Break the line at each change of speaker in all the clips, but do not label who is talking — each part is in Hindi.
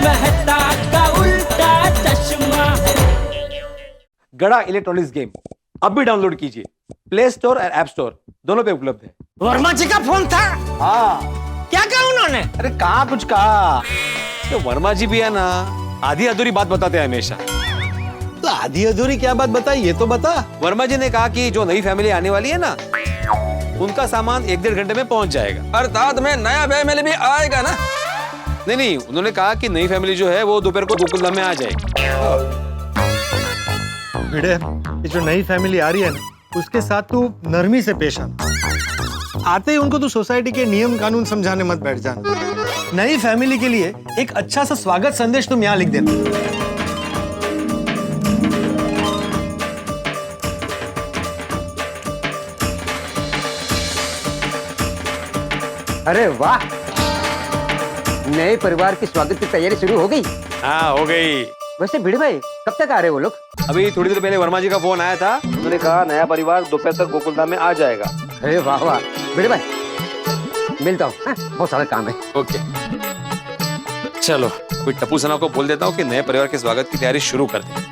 मेहता का उल्टा चश्मा।
गड़ा इलेक्ट्रॉनिक्स गेम अब भी डाउनलोड कीजिए, प्ले स्टोर और ऐप स्टोर दोनों पे उपलब्ध है।
वर्मा जी का फोन था?
हाँ।
क्या कहा उन्होंने?
अरे कहाँ कुछ कहा, तो वर्मा जी भी है ना, आधी अधूरी बात बताते हैं हमेशा।
आधी अधूरी क्या बात बताई, ये तो बता।
वर्मा जी ने कहा कि जो नई फैमिली आने वाली है ना, उनका सामान 1-1.5 घंटे में पहुंच जाएगा।
अर्थात में नया फैमिली भी आएगा ना?
नहीं, उन्होंने कहा कि नई फैमिली जो है वो दोपहर को गोकुलधाम में आ जाएगी।
भिड़े, ये जो नई फैमिली आ रही है ना, उसके साथ तू नरमी से पेश आना। आते ही उनको तू सोसाइटी के नियम कानून समझाने मत बैठ जाना। नई फैमिली के लिए एक अच्छा सा स्वागत संदेश तुम यहाँ लिख देना।
अरे वाह, नए परिवार के स्वागत की तैयारी शुरू हो गई?
हाँ, हो गई।
वैसे भिड़े भाई, कब तक आ रहे हैं वो लोग?
अभी थोड़ी देर पहले वर्मा जी का फोन आया था, उन्होंने कहा नया परिवार दोपहर तक गोकुलधाम में आ जाएगा।
अरे वाह वाह, भिड़े भाई मिलता हूँ, बहुत सारा काम है।
ओके, चलो कोई टप्पू सना को बोल देता हूँ कि नए परिवार के स्वागत की तैयारी शुरू कर दे।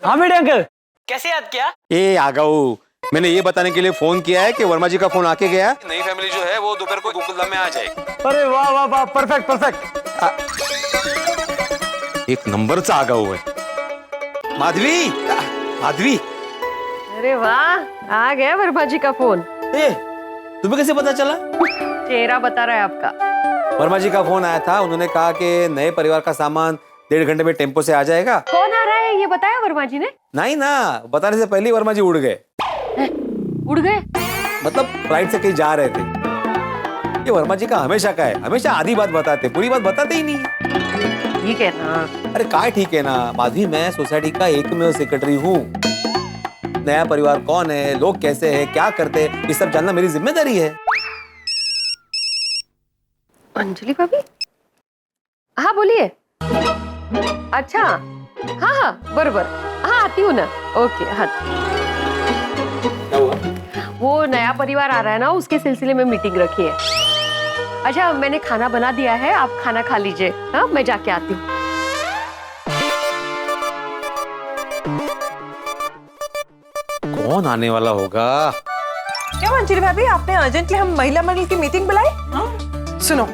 हाँ बेटे अंकल, कैसे याद किया?
ए आ गऊ, मैंने ये बताने के लिए फोन किया है कि वर्मा जी का फोन आके गया, नई फैमिली जो है वो दोपहर को गोकुलधाम में आ जाएगी।
अरे वाह वाह वाह, परफेक्ट परफेक्ट।
एक नंबर सा आ गऊ है। माधवी, माधवी।
अरे वाह, आ गया वर्मा जी का फोन।
ए, तुम्हें कैसे पता चला?
चेहरा बता रहा है आपका।
वर्मा जी का फोन आया था, उन्होंने कहा कि नए परिवार का सामान 1.5 घंटे में टेम्पो से आ जाएगा।
कौन आ रहा है ये बताया वर्मा जी ने?
नहीं ना, बताने से पहले ही वर्मा जी उड़ गए।
उड़ गए?
मतलब फ्लाइट से कहीं जा रहे थे। ये वर्मा जी का हमेशा का है, हमेशा आधी बात बताते, पूरी बात बताते ही नहीं।
ठीक है ना?
अरे काय ठीक है ना माधवी, मैं सोसाइटी का एकमेव सेक्रेटरी हूँ। नया परिवार कौन है, लोग कैसे हैं, क्या करते हैं, ये सब जानना मेरी जिम्मेदारी है।
अंजलि भाभी? हाँ बोलिए। अच्छा, हाँ हाँ बरोबर, हाँ आती हूँ ना। ओके, हाँ। वो नया परिवार आ रहा है ना, उसके सिलसिले में मीटिंग रखी है। अच्छा, मैंने खाना बना दिया है, आप खाना खा लीजिए। हाँ, मैं जाके आती हूँ।
कौन आने वाला होगा?
क्या अंजलि भाभी, आपने अर्जेंटली हम महिला मंडल की मीटिंग बुलाई? सुनो,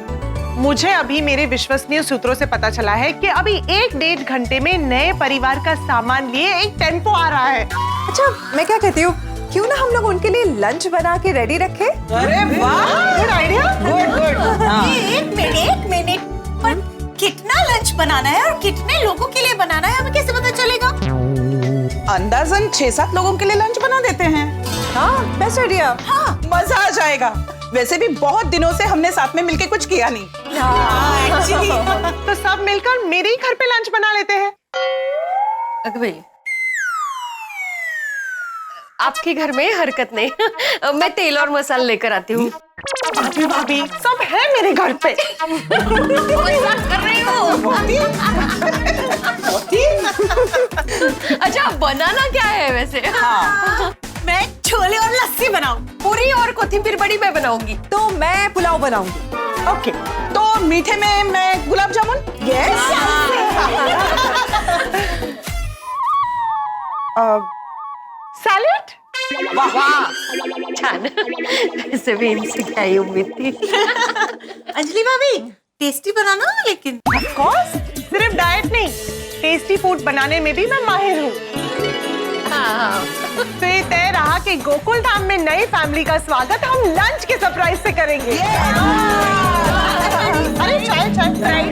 मुझे अभी मेरे विश्वसनीय सूत्रों से पता चला है कि अभी 1-1.5 घंटे में नए परिवार का सामान लिए एक टेम्पो आ रहा है।
अच्छा, मैं क्या कहती हूँ, क्यों ना हम लोग उनके लिए लंच बना के रेडी रखें?
अरे वाह, गुड आइडिया।
गुड। एक मिनट, पर कितना लंच बनाना है और कितने लोगों के लिए बनाना है, हमें कैसे पता चलेगा?
अंदाजन 6-7 लोगों के लिए लंच बना देते हैं।
हाँ, बेस्ट आइडिया।
हाँ, मजा आ जाएगा। वैसे भी बहुत दिनों से हमने साथ में मिलके कुछ किया नहीं। तो सब मिलकर मेरे ही घर पे लंच बना लेते हैं।
भाई, आपके घर में हरकत नहीं। मैं तेल और मसाला लेकर आती हूँ।
भाभी, सब है मेरे घर पे।
मजाक कर रही हूँ। अच्छा, बनाना क्या है वैसे?
हाँ,
मैं छोले और लस्सी बनाऊं।
पूरी और कोथिंबीर बड़ी मैं बनाऊंगी।
तो मैं पुलाव बनाऊंगी।
ओके, तो मीठे में मैं गुलाब जामुन। यस। सैलेड।
वाह वाह, छान। ऐसे भी इनसे क्या ही उम्मीद थी।
अंजलि भाभी, टेस्टी बनाना लेकिन।
ऑफ कोर्स, सिर्फ डाइट नहीं, टेस्टी फूड बनाने में भी मैं माहिर हूँ। तो ये तय रहा कि गोकुलधाम में नई फैमिली का स्वागत हम लंच के सरप्राइज से करेंगे। अरे चाय चाय।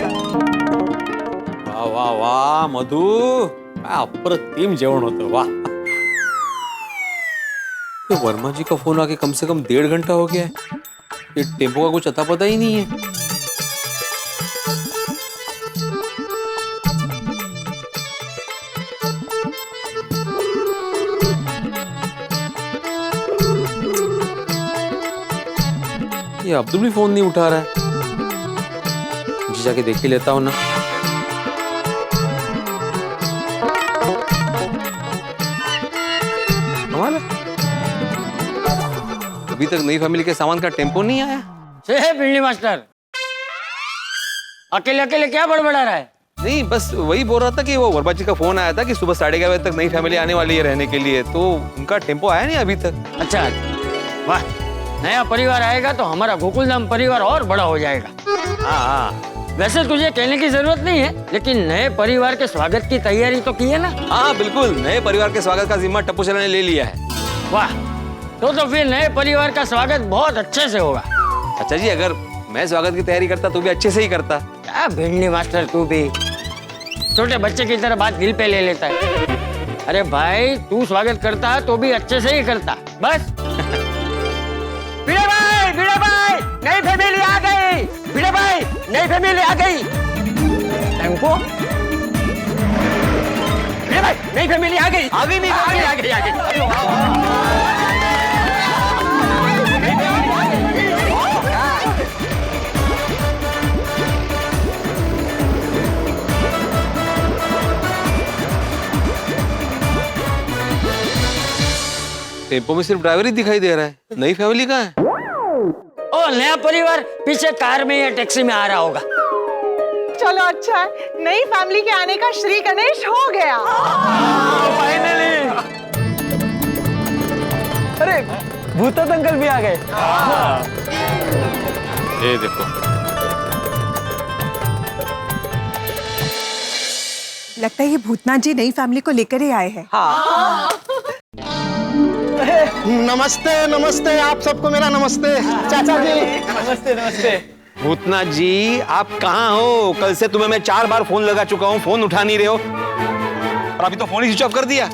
वाह वाह वाह मधु, अप्रतिम जेवण होतं, वाह। तो वर्मा जी का फोन आके कम से कम 1.5 घंटा हो गया है, ये टेम्पो का कुछ अता पता ही नहीं है। ये अब्दुल भी फोन नहीं उठा रहा है, मुझे जाके देख ही लेता हूं ना। कमाल है। अभी तक नई फैमिली के सामान का टेम्पो नहीं आया।
से भिंडी मास्टर, अकेले अकेले क्या बड़बड़ा रहा है?
नहीं, बस वही बोल रहा था कि वो वर्मा जी का फोन आया था कि सुबह 11:30 बजे तक नई फैमिली आने वाली है रहने के लिए, तो उनका टेम्पो आया नहीं अभी तक।
अच्छा, वाह, नया परिवार आएगा तो हमारा गोकुलधाम परिवार और बड़ा हो जाएगा। हाँ, वैसे तुझे कहने की जरूरत नहीं है, लेकिन नए परिवार के स्वागत की तैयारी तो की है ना?
हाँ बिल्कुल, नए परिवार के स्वागत का जिम्मा टप्पू चला ने ले लिया है।
वाह, तो फिर नए परिवार का स्वागत बहुत अच्छे से होगा।
अच्छा जी, अगर मैं स्वागत की तैयारी करता तो भी अच्छे से ही करता।
क्या भिंडी मास्टर, तू भी छोटे बच्चे की तरह बात दिल पे ले लेता है। अरे भाई, तू स्वागत करता तो भी अच्छे से ही करता, बस। भिड़े भाई, नई फैमिली आ गई। भिड़े भाई, नई फैमिली आ गई। टेम्पो, भिड़े भाई, नई फैमिली आ गई। आ गई नहीं, आ गई।
टेम्पो में सिर्फ ड्राइवर ही दिखाई दे रहा है, नई फैमिली कहाँ है?
ओ, नया परिवार पीछे कार में या टैक्सी में आ रहा होगा।
चलो अच्छा है, नई फैमिली के आने का श्री गणेश हो गया।
फाइनली। अरे, भूतत अंकल भी आ गए।
ये देखो,
लगता है ये भूतनाथ जी नई फैमिली को लेकर ही आए हैं।
नमस्ते नमस्ते, आप सबको मेरा नमस्ते। चाचा जी
नमस्ते नमस्ते।
भूतनाथ जी आप कहाँ हो? कल से तुम्हें मैं 4 बार फोन लगा चुका हूँ, फोन उठा नहीं रहे हो, और अभी तो फोन ही स्विच ऑफ कर दिया।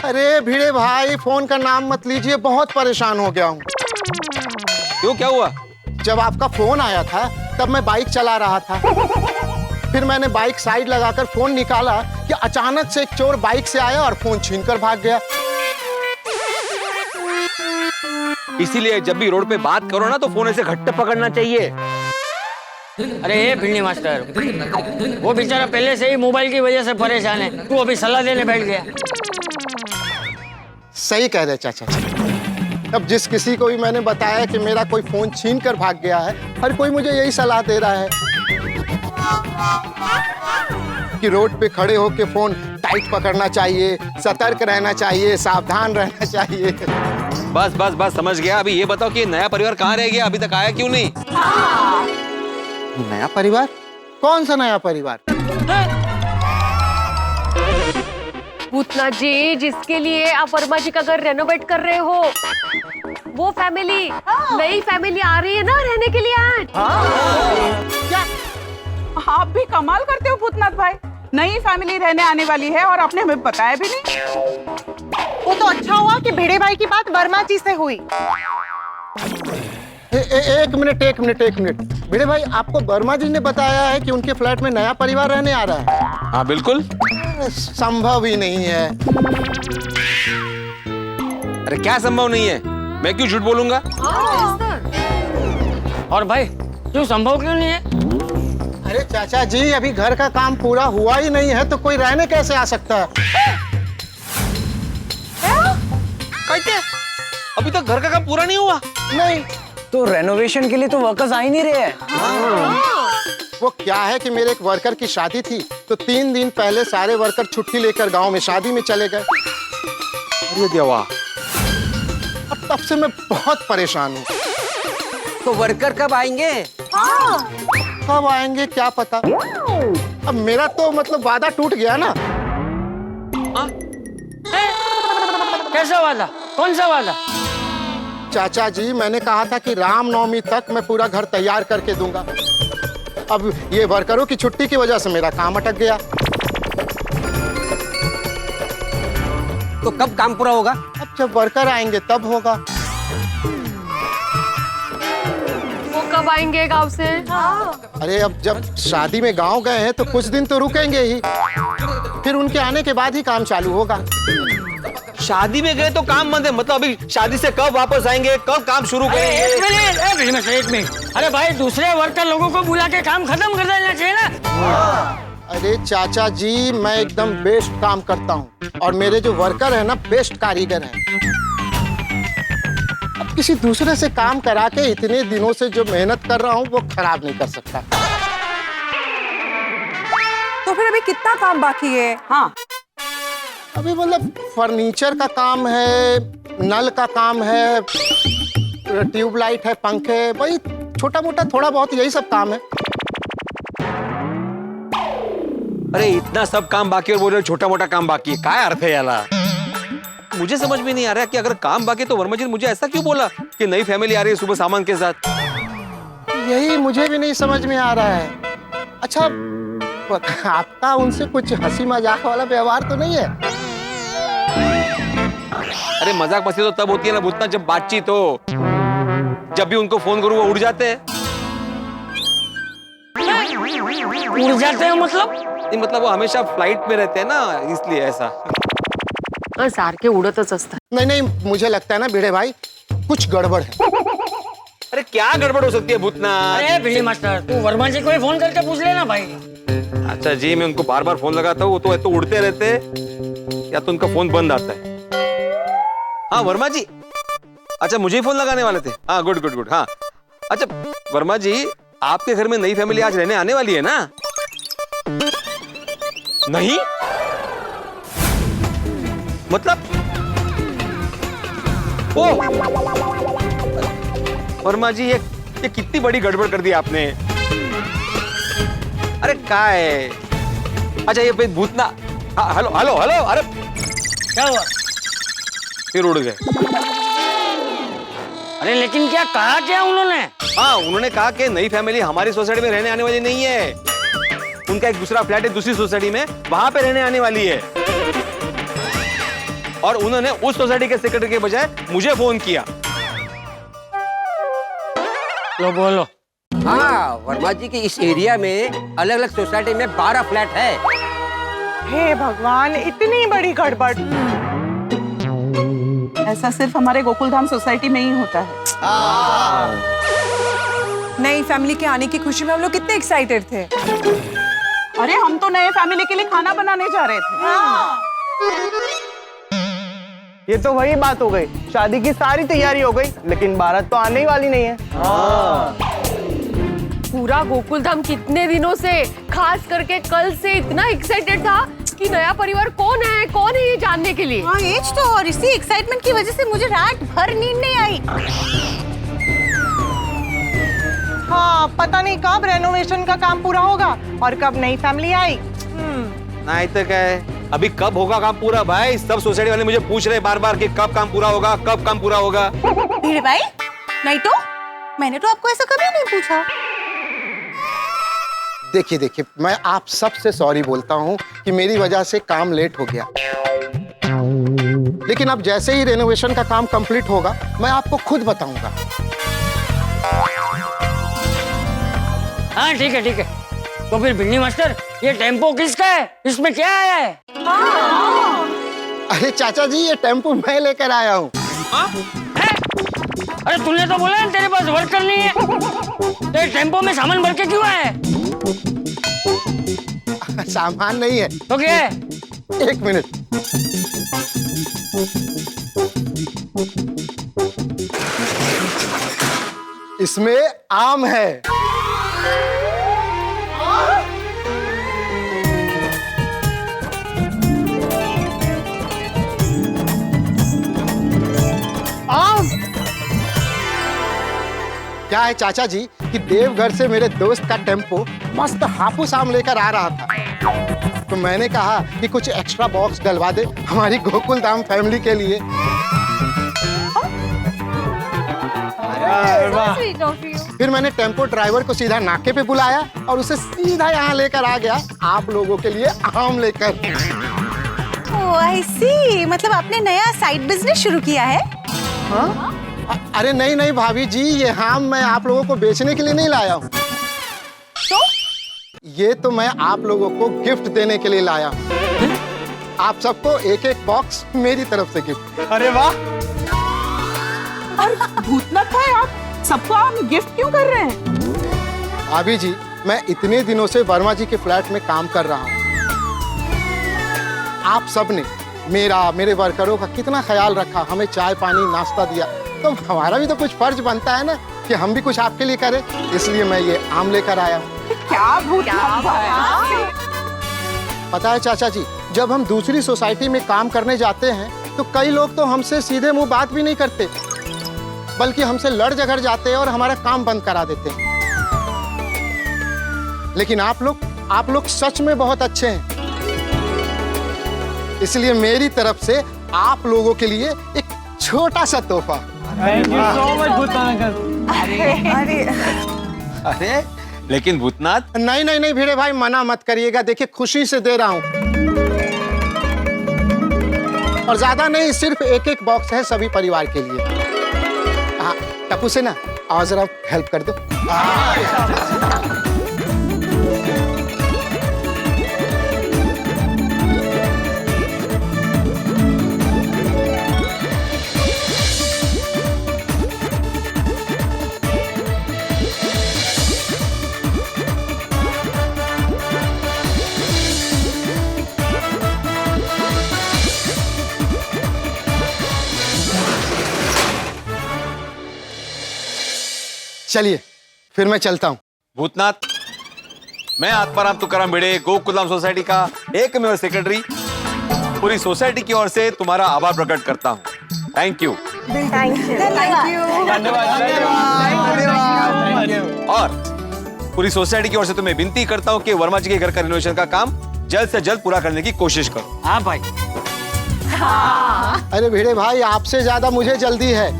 अरे भिड़े भाई, फोन का नाम मत लीजिए, बहुत परेशान हो गया हूँ।
क्यों, क्या हुआ?
जब आपका फोन आया था तब मैं बाइक चला रहा था, फिर मैंने बाइक साइड लगाकर फोन निकाला कि अचानक से एक चोर बाइक से आया और फोन छीनकर भाग गया।
इसीलिए जब भी रोड पे बात करो ना तो फोन ऐसे घट्टे पकड़ना चाहिए।
अरे ये भिंडी मास्टर, वो बेचारा पहले से ही मोबाइल की वजह से परेशान है, तू अभी सलाह देने बैठ गया।
सही कह रहे चाचा जी। अब जिस किसी को भी मैंने बताया कि मेरा कोई फोन छीन कर भाग गया है, हर कोई मुझे यही सलाह दे रहा है कि रोड पे खड़े होके फोन टाइट पकड़ना चाहिए, सतर्क रहना चाहिए, सावधान रहना चाहिए।
बस बस बस, समझ गया। अभी ये बताओ कि नया परिवार कहाँ रह गया, अभी तक आया क्यों नहीं?
नया परिवार? कौन सा नया परिवार?
भूतनाथ जी, जिसके लिए आप वर्मा जी का घर रेनोवेट कर रहे हो, वो फैमिली, नई फैमिली आ रही है ना रहने के लिए आज।
क्या आप भी कमाल करते हो भूतनाथ भाई, नई फैमिली रहने आने वाली है और आपने हमें बताया भी नहीं। वो तो अच्छा हुआ कि भिड़े भाई की बात वर्मा जी से हुई।
एक मिनट। भिड़े भाई, आपको वर्मा जी ने बताया है कि उनके फ्लैट में नया परिवार रहने आ रहा है?
हाँ बिल्कुल।
संभव ही नहीं है।
अरे क्या संभव नहीं है? मैं क्यों झूठ बोलूंगा?
और भाई, क्यों संभव क्यों नहीं है?
अरे चाचा जी, अभी घर का काम पूरा हुआ ही नहीं है तो कोई रहने कैसे आ सकता है?
कहते अभी तक घर का काम पूरा नहीं हुआ?
नहीं।
तो रेनोवेशन के लिए तो वर्कर्स आ ही नहीं रहे हैं।
वो क्या है कि मेरे एक वर्कर की शादी थी तो 3 दिन पहले सारे वर्कर छुट्टी लेकर गांव में शादी में चले गए।
अरे देवा,
अब तब से मैं बहुत परेशान हूँ।
तो वर्कर कब आएंगे?
कब आएंगे क्या पता। अब मेरा तो मतलब वादा टूट गया ना।
कैसा वादा? कौन सा वादा?
चाचा जी, मैंने कहा था कि रामनवमी तक मैं पूरा घर तैयार करके दूंगा। अब ये वर्करों की छुट्टी की वजह से मेरा काम अटक गया।
तो कब काम पूरा होगा?
अब जब वर्कर आएंगे तब होगा।
वो कब आएंगे गांव से?
अरे अब जब शादी में गांव गए हैं तो कुछ दिन तो रुकेंगे ही, फिर उनके आने के बाद ही काम चालू होगा।
शादी में गए तो काम बंद है, मतलब अभी शादी से कब वापस आएंगे, कब काम शुरू करेंगे?
एक मिनट। अरे भाई, दूसरे वर्कर लोगों को बुला के काम खत्म कर देना चाहिए ना।
अरे चाचा जी, मैं एकदम बेस्ट काम करता हूँ और मेरे जो वर्कर है ना, बेस्ट कारीगर हैं। किसी दूसरे से काम करा के इतने दिनों से जो मेहनत कर रहा हूँ वो खराब नहीं कर सकता।
तो फिर अभी कितना काम बाकी है? हाँ,
अभी मतलब फर्नीचर का काम है, नल का काम है, ट्यूबलाइट है, पंखे, वही छोटा मोटा थोड़ा बहुत यही सब काम है।
अरे इतना सब काम बाकी और बोल रहे हो छोटा मोटा काम बाकी है, क्या अर्थ है याला? मुझे समझ में नहीं आ रहा कि अगर काम बाकी तो वर्मा जी ने मुझे ऐसा क्यों बोला कि नई फैमिली आ रही है सुबह सामान के साथ?
यही मुझे भी नहीं समझ में आ रहा है। अच्छा, आपका उनसे कुछ हंसी मजाक वाला व्यवहार तो नहीं है?
अरे मजाक मस्ती तो तब होती है ना भूतना, जब बातचीत हो। जब भी उनको फोन करूँ वो उड़ जाते हैं।
उड़ जाते हैं मतलब?
नहीं मतलब वो हमेशा फ्लाइट में रहते हैं ना, इसलिए ऐसा।
सारखे उडतच असतात।
नहीं नहीं, मुझे लगता है ना भिड़े भाई कुछ गड़बड़ है।
अरे क्या गड़बड़ हो सकती है भूतना?
अरे भिड़ी मास्टर, तू वर्मा जी को ही फोन करके पूछ लेना भाई।
अच्छा जी, मैं उनको बार बार फोन लगाता हूँ, वो तो उड़ते रहते या तो उनका फोन बंद आता है। हाँ वर्मा जी, अच्छा मुझे ही फोन लगाने वाले थे। हाँ गुड गुड गुड। हाँ अच्छा वर्मा जी, आपके घर में नई फैमिली आज रहने आने वाली है ना? नहीं मतलब ओ वर्मा जी, ये कितनी बड़ी गड़बड़ कर दी आपने। अरे क्या है? अच्छा ये भूतना, हेलो हेलो हेलो, अरे
क्या हुआ?
फिर उड़ गए।
अरे लेकिन क्या कहा क्या उन्होंने?
हाँ उन्होंने कहा कि नई फैमिली हमारी सोसाइटी में रहने आने वाली नहीं है। उनका एक दूसरा फ्लैट है दूसरी सोसाइटी में, वहां पे रहने आने वाली है। और उन्होंने उस सोसाइटी के सेक्रेटरी के बजाय मुझे फोन किया।
लो बोलो।
हाँ, वर्मा जी की इस एरिया में अलग अलग सोसाइटी में 12 फ्लैट है।
हे भगवान, इतनी बड़ी गड़बड़।
ऐसा सिर्फ हमारे गोकुलधाम सोसाइटी में ही होता है।
नई फैमिली के आने की खुशी में हम लोग कितने एक्साइटेड थे।
अरे हम तो नए फैमिली के लिए खाना बनाने जा रहे थे।
ये तो वही बात हो गई, शादी की सारी तैयारी हो गई लेकिन बारात तो आने ही वाली नहीं है।
पूरा गोकुलधाम कितने दिनों से, खास करके कल से इतना एक्साइटेड था कि नया परिवार कौन है ये जानने के लिए।
हाँ एज तो, और इसी एक्साइटमेंट की वजह से मुझे रात भर नींद नहीं आई।
हाँ, पता नहीं कब रेनोवेशन का काम पूरा होगा और कब नई फैमिली आई।
नहीं तो क्या है, अभी कब होगा काम पूरा भाई? सब सोसाइटी वाले मुझे पूछ रहे बार बार कि कब काम पूरा होगा, कब काम पूरा होगा।
भिड़े भाई, नहीं तो मैंने तो आपको ऐसा कभी नहीं पूछा।
देखिए देखिए, मैं आप सबसे सॉरी बोलता हूँ कि मेरी वजह से काम लेट हो गया। लेकिन अब जैसे ही रेनोवेशन का काम कंप्लीट होगा मैं आपको खुद बताऊंगा।
हाँ ठीक है ठीक है। तो फिर भिंडी मास्टर, ये टेम्पो किसका है? इसमें क्या आया है?
अरे चाचा जी, ये टेम्पो मैं लेकर आया हूँ।
अरे तूने तो बोला तेरे पास वर्कर नहीं है, तो टेम्पो में सामान भर के क्यों आया है?
सामान नहीं है
तो क्या है?
एक मिनट। इसमें आम है।
आम?
क्या है चाचा जी कि देवघर से मेरे दोस्त का टेम्पो मस्त हापुस आम लेकर आ रहा था, तो मैंने कहा कि कुछ एक्स्ट्रा बॉक्स डलवा दे हमारी गोकुलधाम फैमिली के लिए। फिर मैंने टेम्पो ड्राइवर को सीधा नाके पे बुलाया और उसे सीधा यहाँ लेकर आ गया आप लोगों के लिए आम लेकर।
ओह आई सी, मतलब आपने नया साइड बिजनेस शुरू किया है?
हाँ? अरे नहीं नहीं भाभी जी, ये आम मैं आप लोगों को बेचने के लिए नहीं लाया हूँ।
तो?
ये तो मैं आप लोगों को गिफ्ट देने के लिए लाया हूँ। आप सबको एक एक बॉक्स मेरी तरफ से गिफ्ट।
अरे वाह!
और भूतनाथ भाई, आप सबको आप गिफ्ट क्यों कर रहे हैं?
भाभी जी, मैं इतने दिनों से वर्मा जी के फ्लैट में काम कर रहा हूँ। आप सबने मेरा, मेरे वर्करों का कितना ख्याल रखा, हमें चाय पानी नाश्ता दिया। तो हमारा भी तो कुछ फर्ज बनता है ना कि हम भी कुछ आपके लिए करें, इसलिए मैं ये आम लेकर आया हूँ।
क्या भूत
पता है चाचा जी, जब हम दूसरी सोसाइटी में काम करने जाते हैं तो कई लोग तो हमसे सीधे मुंह बात भी नहीं करते, बल्कि हमसे लड़ झगड़ जाते हैं और हमारा काम बंद करा देते हैं। लेकिन आप लोग सच में बहुत अच्छे हैं, इसलिए मेरी तरफ से आप लोगों के लिए एक छोटा सा तोहफा।
Thank you so much Bhoothnath uncle.
अरे लेकिन भूतनाथ।
नहीं नहीं नहीं भिड़े भाई, मना मत करिएगा, देखिए खुशी से दे रहा हूं, और ज्यादा नहीं, सिर्फ एक एक बॉक्स है सभी परिवार के लिए। हाँ टप्पू से ना आओ जरा हेल्प कर दो। चलिए फिर मैं चलता हूँ।
भूतनाथ, मैं आत्माराम तुकाराम भिड़े, गोकुलधाम सोसाइटी का एकमेव सेक्रेटरी, पूरी सोसाइटी की ओर से तुम्हारा आभार प्रकट करता हूँ। Thank you. और पूरी सोसाइटी की ओर से तुम्हें विनती करता हूँ कि वर्मा जी के घर का रिनोवेशन का काम जल्द से जल्द पूरा करने की कोशिश करो।
हाँ भाई।
अरे भिड़े भाई, आपसे ज्यादा मुझे जल्दी है।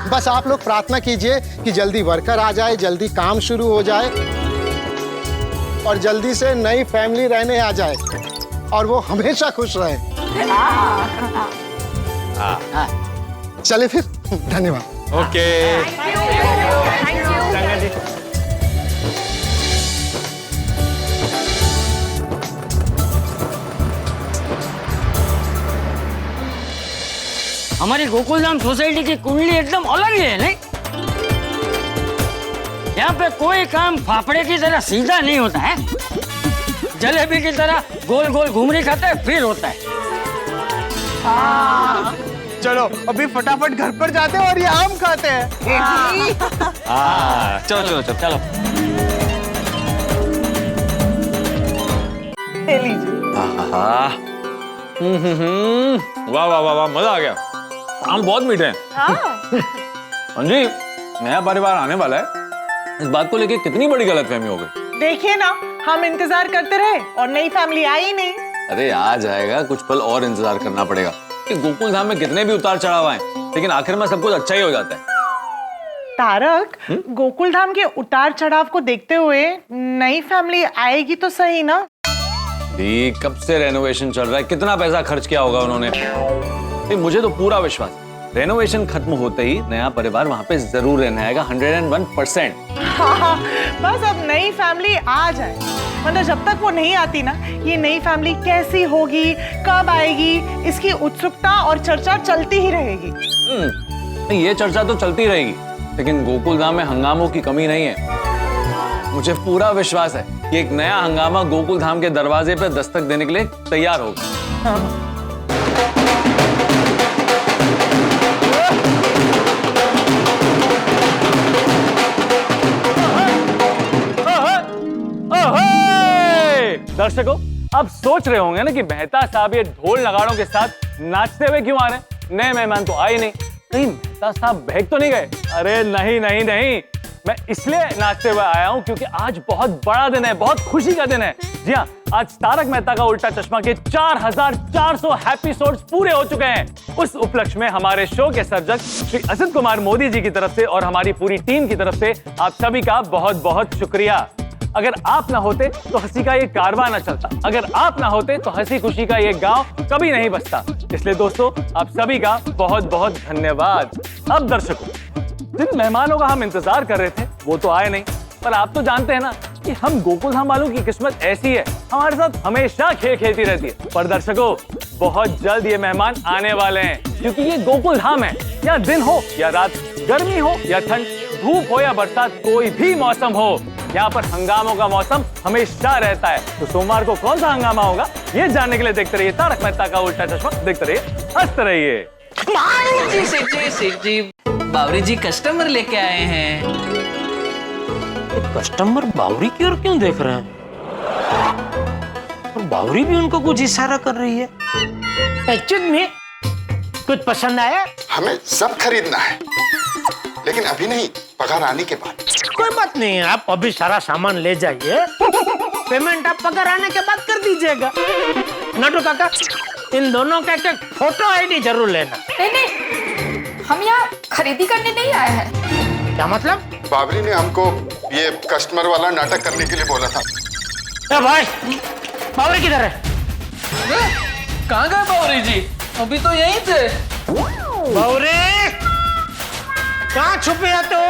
बस आप लोग प्रार्थना कीजिए कि जल्दी वर्कर आ जाए, जल्दी काम शुरू हो जाए और जल्दी से नई फैमिली रहने आ जाए और वो हमेशा खुश रहे। चले फिर, धन्यवाद।
ओके।
हमारी गोकुलधाम सोसाइटी की कुंडली एकदम अलग ही है, नहीं? यहाँ पे कोई काम फाफड़े की तरह सीधा नहीं होता है, जलेबी की तरह गोल गोल घुमरी खाता है फिर होता है।
चलो अभी फटाफट घर पर जाते हैं और ये आम खाते हैं।
चलो चलो चलो चलो।
वाह वाह वाह वाह, मजा आ गया। आम बहुत मीठे हैं। हाँ जी, नया परिवार आने वाला है, इस बात को लेके कितनी बड़ी गलतफहमी हो गई।
देखिए ना, हम इंतजार करते रहे और नई फैमिली आई ही नहीं।
अरे आ जाएगा, कुछ पल और इंतजार करना पड़ेगा। कि गोकुलधाम में कितने भी उतार चढ़ाव आए, लेकिन आखिर में सब कुछ अच्छा ही हो जाता है।
तारक, गोकुलधाम के उतार चढ़ाव को देखते हुए नई फैमिली आएगी तो सही ना?
कब से रेनोवेशन चल रहा है, कितना पैसा खर्च किया होगा उन्होंने। मुझे तो पूरा विश्वास, रेनोवेशन खत्म होते ही नया परिवार वहां पे जरूर रहने आएगा, 101%।
हाँ, बस अब नई फैमिली आ जाए, मतलब जब तक वो नहीं आती ना, ये नई फैमिली कैसी होगी, कब आएगी, इसकी उत्सुकता और चर्चा चलती ही रहेगी।
ये चर्चा तो चलती रहेगी, लेकिन गोकुलधाम में हंगामों की कमी नहीं है। मुझे पूरा विश्वास है कि एक नया हंगामा गोकुलधाम के दरवाजे पर दस्तक देने के लिए तैयार होगा। हाँ।
दर्शकों, अब सोच रहे होंगे ना कि मेहता साहब ये ढोल नगाड़ों के साथ नाचते हुए क्यों आ रहे हैं? नए मेहमान तो आए नहीं, कहीं मेहता साहब बहक तो नहीं गए? अरे नहीं नहीं नहीं, मैं इसलिए नाचते हुए आया हूं क्योंकि आज बहुत बड़ा दिन है, बहुत खुशी का दिन है। जी हाँ, आज तारक मेहता का उल्टा चश्मा के 4400 एपिसोड्स पूरे हो चुके हैं। उस उपलक्ष्य में हमारे शो के सर्जक श्री असित कुमार मोदी जी की तरफ से और हमारी पूरी टीम की तरफ से आप सभी का बहुत बहुत शुक्रिया। अगर आप ना होते तो हंसी का ये कारवां ना चलता, अगर आप ना होते तो हंसी खुशी का ये गांव कभी नहीं बसता। इसलिए दोस्तों, आप सभी का बहुत बहुत धन्यवाद। अब दर्शकों, जिन मेहमानों का हम इंतजार कर रहे थे वो तो आए नहीं, पर आप तो जानते हैं ना कि हम गोकुलधाम वालों की किस्मत ऐसी है, हमारे साथ हमेशा खेल खेलती रहती है। पर दर्शकों, बहुत जल्द ये मेहमान आने वाले हैं, क्योंकि ये गोकुलधाम है। या दिन हो या रात, गर्मी हो या ठंड, धूप हो या बरसात, कोई भी मौसम हो, यहाँ पर हंगामों का मौसम हमेशा रहता है। तो सोमवार को कौन सा हंगामा होगा, ये जानने के लिए देखते रहिए तारक मेहता का उल्टा चश्मा। देखते रहिए, हंसते रहिए।
सेठ जी बावरी जी कस्टमर लेके आए हैं।
कस्टमर बावरी की ओर क्यों देख रहे हैं? और बावरी भी उनको कुछ इशारा कर रही है। एक्चुअली में कुछ पसंद आया?
हमें सब खरीदना है, लेकिन अभी नहीं, पगार आने के बाद।
कोई बात नहीं, आप अभी सारा सामान ले जाइए, पेमेंट आप पगार आने के बाद कर दीजिएगा। नटू काका, इन दोनों का एक फोटो आईडी जरूर लेना।
नहीं, हम यहाँ खरीदी करने नहीं आए हैं।
क्या मतलब?
बाबरी ने हमको ये कस्टमर वाला नाटक करने के लिए बोला था।
भाई, बावरी किधर है?
कहाँ गए बावरी जी? अभी तो यहीं थे।
बावरी, कहाँ छुपे है तू?